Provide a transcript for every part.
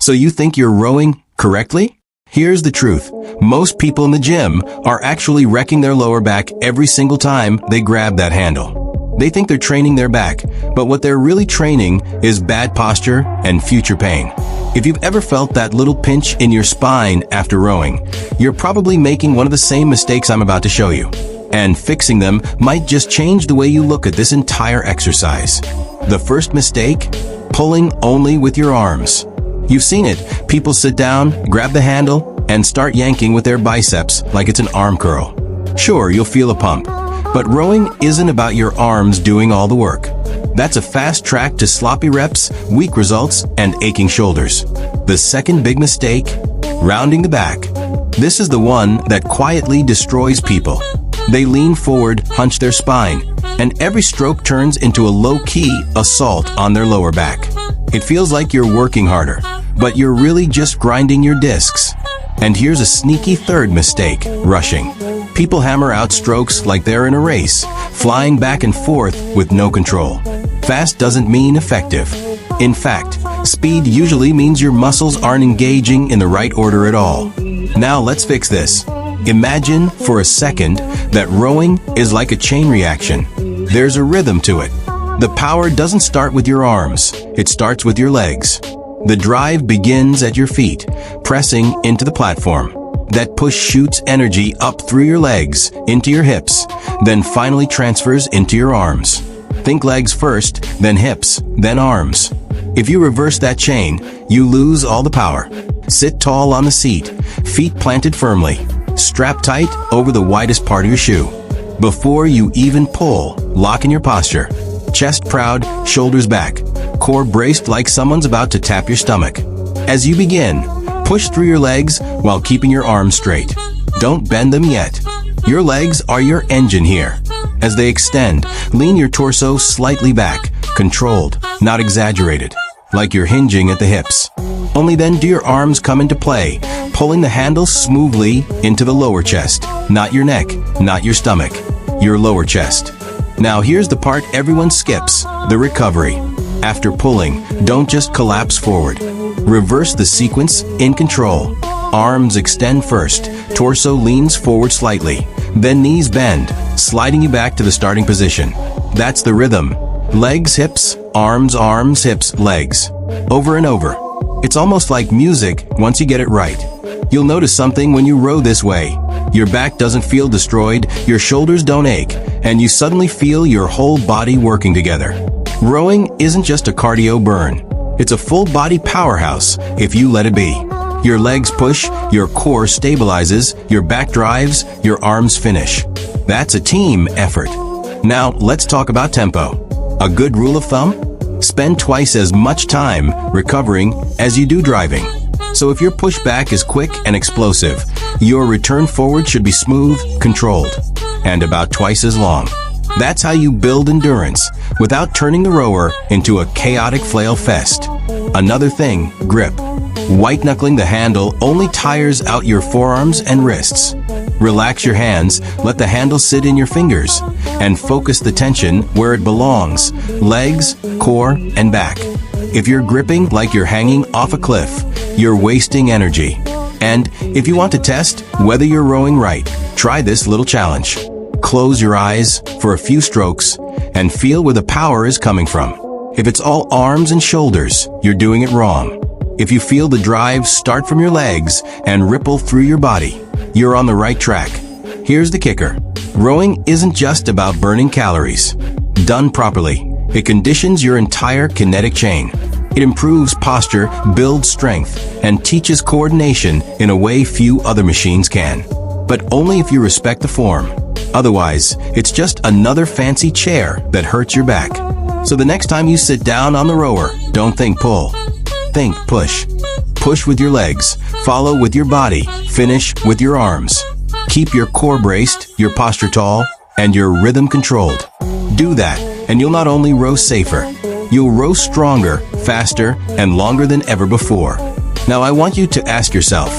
So you think you're rowing correctly? Here's the truth. Most people in the gym are actually wrecking their lower back every single time they grab that handle. They think they're training their back, but what they're really training is bad posture and future pain. If you've ever felt that little pinch in your spine after rowing, you're probably making one of the same mistakes I'm about to show you. And fixing them might just change the way you look at this entire exercise. The first mistake? Pulling only with your arms. You've seen it. People sit down, grab the handle, and start yanking with their biceps like it's an arm curl. Sure, you'll feel a pump, but rowing isn't about your arms doing all the work. That's a fast track to sloppy reps, weak results, and aching shoulders. The second big mistake? Rounding the back. This is the one that quietly destroys people. They lean forward, hunch their spine, and every stroke turns into a low-key assault on their lower back. It feels like you're working harder, but you're really just grinding your discs. And here's a sneaky third mistake: rushing. People hammer out strokes like they're in a race, flying back and forth with no control. Fast doesn't mean effective. In fact, speed usually means your muscles aren't engaging in the right order at all. Now let's fix this. Imagine for a second that rowing is like a chain reaction. There's a rhythm to it. The power doesn't start with your arms, it starts with your legs. The drive begins at your feet, pressing into the platform. That push shoots energy up through your legs, into your hips, then finally transfers into your arms. Think legs first, then hips, then arms. If you reverse that chain, you lose all the power. Sit tall on the seat, feet planted firmly. Strap tight over the widest part of your shoe. Before you even pull, lock in your posture. Chest proud, shoulders back, core braced like someone's about to tap your stomach. As you begin, push through your legs while keeping your arms straight. Don't bend them yet. Your legs are your engine here. As they extend, lean your torso slightly back, controlled, not exaggerated, like you're hinging at the hips. Only then do your arms come into play, pulling the handle smoothly into the lower chest. Not your neck, not your stomach, your lower chest. Now here's the part everyone skips, the recovery. After pulling, don't just collapse forward. Reverse the sequence in control. Arms extend first, torso leans forward slightly, then knees bend, sliding you back to the starting position. That's the rhythm. Legs, hips, arms, hips, legs. Over and over. It's almost like music once you get it right. You'll notice something when you row this way. Your back doesn't feel destroyed, your shoulders don't ache, and you suddenly feel your whole body working together. Rowing isn't just a cardio burn. It's a full-body powerhouse if you let it be. Your legs push, your core stabilizes, your back drives, your arms finish. That's a team effort. Now, let's talk about tempo. A good rule of thumb? Spend twice as much time recovering as you do driving. So if your pushback is quick and explosive, your return forward should be smooth, controlled, and about twice as long. That's how you build endurance without turning the rower into a chaotic flail fest. Another thing, grip. White-knuckling the handle only tires out your forearms and wrists. Relax your hands, let the handle sit in your fingers, and focus the tension where it belongs: legs, core, and back. If you're gripping like you're hanging off a cliff, you're wasting energy. And if you want to test whether you're rowing right, try this little challenge. Close your eyes for a few strokes and feel where the power is coming from. If it's all arms and shoulders, you're doing it wrong. If you feel the drive start from your legs and ripple through your body, you're on the right track. Here's the kicker. Rowing isn't just about burning calories. Done properly, it conditions your entire kinetic chain. It improves posture, builds strength, and teaches coordination in a way few other machines can. But only if you respect the form. Otherwise, it's just another fancy chair that hurts your back. So the next time you sit down on the rower, don't think pull. Think push. Push with your legs, follow with your body, finish with your arms. Keep your core braced, your posture tall, and your rhythm controlled. Do that, and you'll not only row safer, you'll row stronger, faster, and longer than ever before. Now I want you to ask yourself,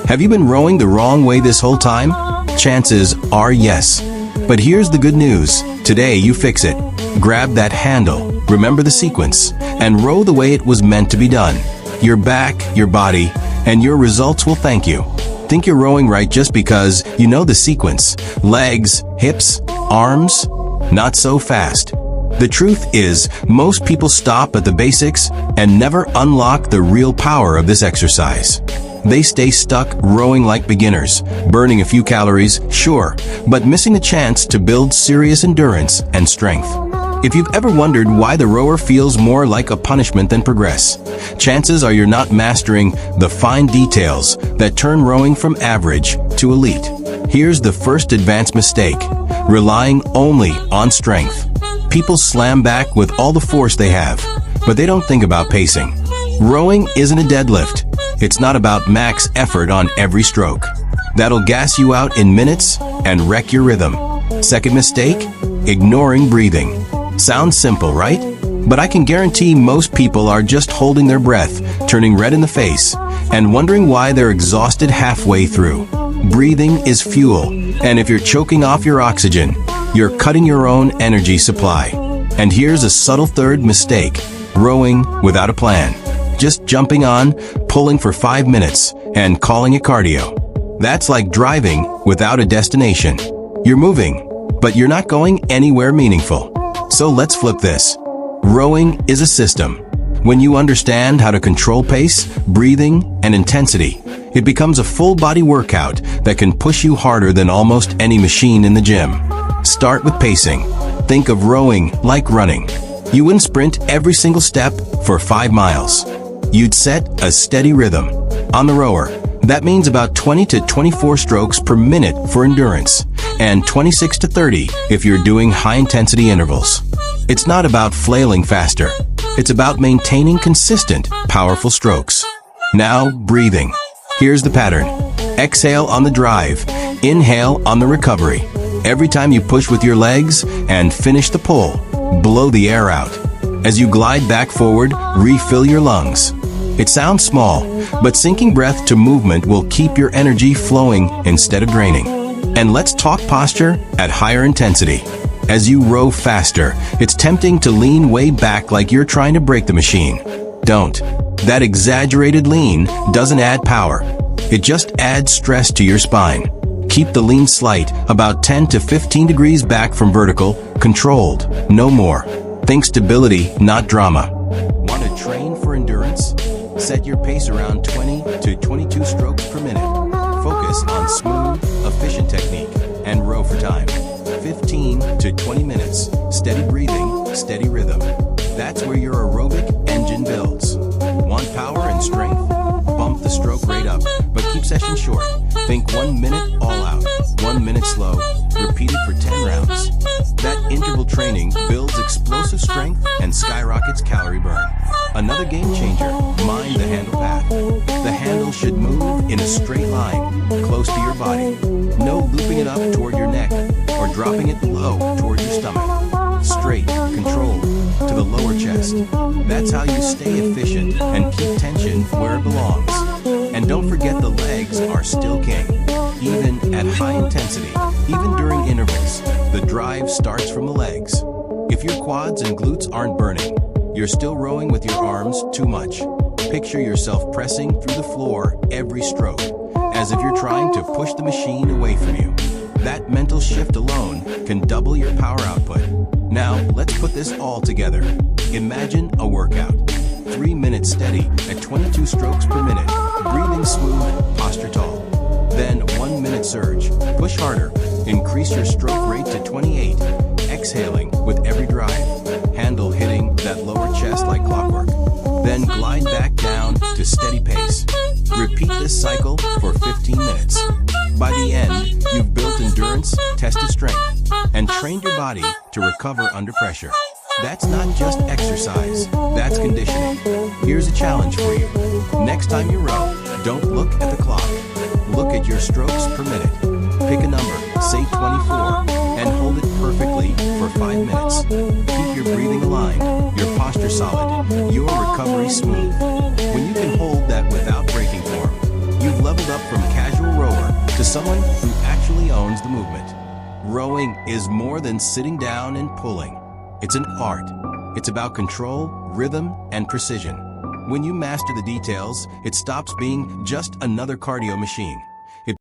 have you been rowing the wrong way this whole time? Chances are yes. But here's the good news. Today you fix it. Grab that handle, remember the sequence, and row the way it was meant to be done. your back, your body, and your results will thank you. Think you're rowing right just because you know the sequence. Legs, hips, arms, not so fast. The truth is, most people stop at the basics and never unlock the real power of this exercise. They stay stuck rowing like beginners, burning a few calories, sure, but missing the chance to build serious endurance and strength. If you've ever wondered why the rower feels more like a punishment than progress, chances are you're not mastering the fine details that turn rowing from average to elite. Here's the first advanced mistake: relying only on strength. People slam back with all the force they have, but they don't think about pacing. Rowing isn't a deadlift. It's not about max effort on every stroke. That'll gas you out in minutes and wreck your rhythm. Second mistake: ignoring breathing. Sounds simple, right? But I can guarantee most people are just holding their breath, turning red in the face, and wondering why they're exhausted halfway through. Breathing is fuel, and if you're choking off your oxygen, you're cutting your own energy supply. And here's a subtle third mistake: rowing without a plan. Just jumping on, pulling for 5 minutes, and calling it cardio. That's like driving without a destination. You're moving, but you're not going anywhere meaningful. So let's flip this. Rowing is a system. When you understand how to control pace, breathing, and intensity, it becomes a full-body workout that can push you harder than almost any machine in the gym. Start with pacing. Think of rowing like running. You wouldn't sprint every single step for 5 miles. You'd set a steady rhythm. On the rower, that means about 20 to 24 strokes per minute for endurance, and 26 to 30 if you're doing high-intensity intervals. It's not about flailing faster. It's about maintaining consistent, powerful strokes. Now, breathing. Here's the pattern. Exhale on the drive. Inhale on the recovery. Every time you push with your legs and finish the pull, blow the air out. As you glide back forward, refill your lungs. It sounds small, but syncing breath to movement will keep your energy flowing instead of draining. And let's talk posture at higher intensity. As you row faster, it's tempting to lean way back like you're trying to break the machine. Don't. That exaggerated lean doesn't add power. It just adds stress to your spine. Keep the lean slight, about 10 to 15 degrees back from vertical, controlled, no more. Think stability, not drama. Want to train for endurance? Set your pace around 20 to 22 strokes per minute. Focus on smooth, efficient technique, and row for time. 15 to 20 minutes. Steady breathing, steady rhythm. That's where your aerobic engine builds. Want power and strength? Bump the stroke rate up, but keep sessions short. Think 1 minute all out, 1 minute slow, repeated for 10 rounds. That interval training builds explosive strength and skyrockets calorie burn. Another game changer, mind the handle path. The handle should move in a straight line, close to your body. No looping it up toward your neck or dropping it low toward your stomach. Straight, controlled, to the lower chest. That's how you stay efficient and keep tension where it belongs. And don't forget the legs are still king. Even at high intensity, even during intervals, the drive starts from the legs. If your quads and glutes aren't burning, you're still rowing with your arms too much. Picture yourself pressing through the floor every stroke, as if you're trying to push the machine away from you. That mental shift alone can double your power output. Now, let's put this all together. Imagine a workout. 3 minutes steady at 22 strokes per minute, breathing smooth, posture tall. Then 1 minute surge, push harder, increase your stroke rate to 28, exhaling with every drive, handle hitting that lower chest like clockwork. Then glide back down to steady pace. Repeat this cycle for 15 minutes. By the end, you've built endurance, tested strength, and trained your body to recover under pressure. That's not just exercise, that's conditioning. Here's a challenge for you. Next time you row, don't look at the clock. Look at your strokes per minute. Pick a number, say 24, and hold it perfectly for 5 minutes. Keep your breathing aligned, your posture solid, your recovery smooth. When you can hold that without breaking form, you've leveled up from casual rower to someone who actually owns the movement. Rowing is more than sitting down and pulling. It's an art. It's about control, rhythm, and precision. When you master the details, it stops being just another cardio machine.